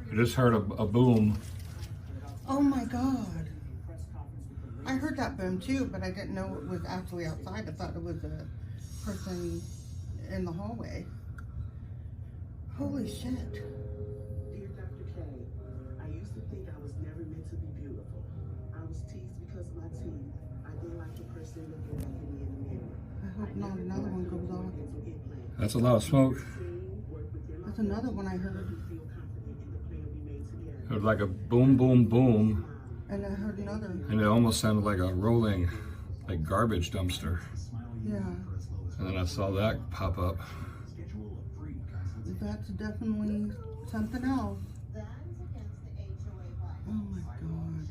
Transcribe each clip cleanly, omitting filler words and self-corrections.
I just heard a boom. Oh my God. I heard that boom too, but I didn't know it was actually outside. I thought it was a person in the hallway. Holy shit. Dear Dr. K, I used to think I was never meant to be beautiful. I was teased because of my teeth. I didn't like the person looking back at me in the mirror. I hope not another one goes off. That's a lot of smoke. That's another one I heard. It was like a boom, boom, boom. And I heard another. And it almost sounded like a rolling, like garbage dumpster. Yeah. And then I saw that pop up. That's definitely something else. Oh my God.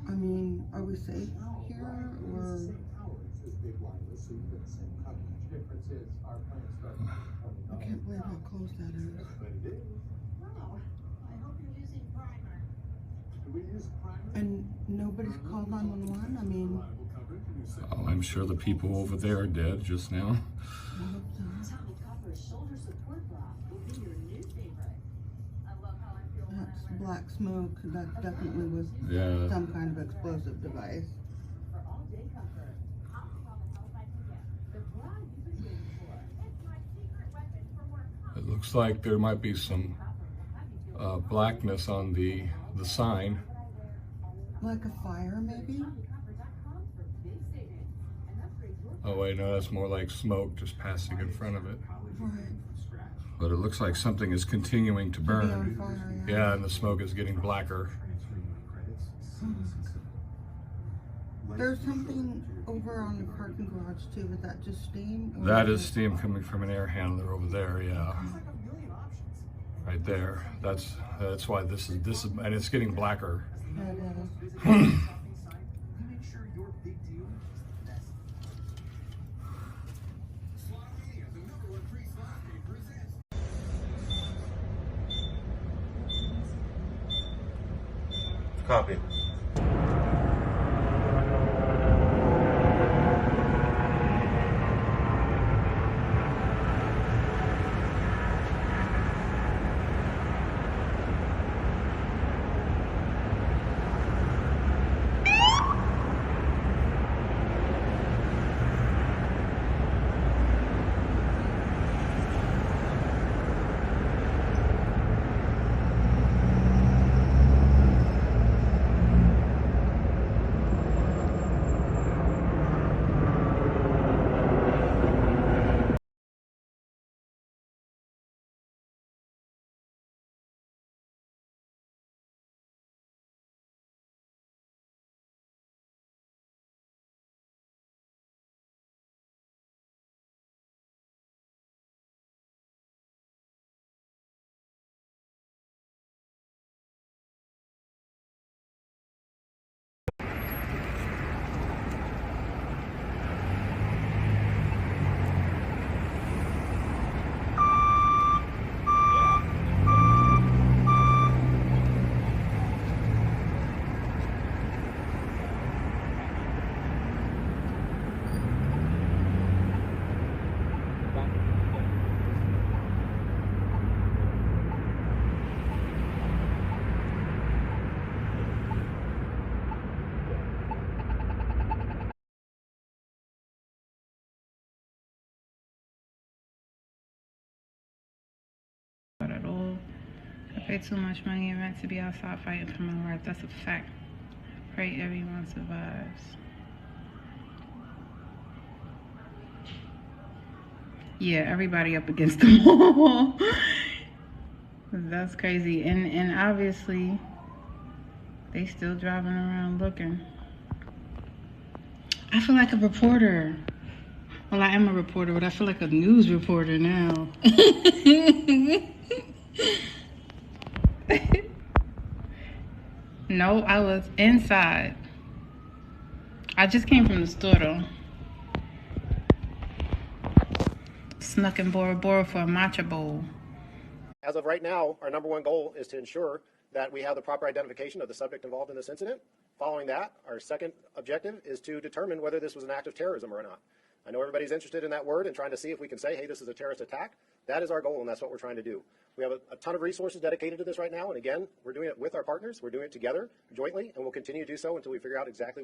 I mean, are we safe here or? I can't believe how close that is. And nobody's called 911? I mean... Oh, I'm sure the people over there are dead just now. I hope so. That's black smoke. That definitely was some kind of explosive device. It looks like there might be some blackness on the sign. Like a fire, maybe? Oh wait, no, that's more like smoke just passing in front of it. Right. But it looks like something is continuing to burn. On fire, yeah, and the smoke is getting blacker. There's something over on the parking garage too. Is that just steam? That is steam coming from an air handler over there, yeah. Right there. That's why this is and it's getting blacker. Copy. At all. I pay too much money and rent to be outside fighting for my life. That's a fact. Pray everyone survives. Yeah, everybody up against the wall. That's crazy. And obviously, they still driving around looking. I feel like a reporter. Well, I am a reporter, but I feel like a news reporter now. No, I was inside. I just came from the store though. Snuck in Bora Bora for a matcha bowl. As of right now, our number one goal is to ensure that we have the proper identification of the subject involved in this incident. Following that, our second objective is to determine whether this was an act of terrorism or not. I know everybody's interested in that word and trying to see if we can say, hey, this is a terrorist attack. That is our goal, and that's what we're trying to do. We have a ton of resources dedicated to this right now, and again, we're doing it with our partners. We're doing it together, jointly, and we'll continue to do so until we figure out exactly what's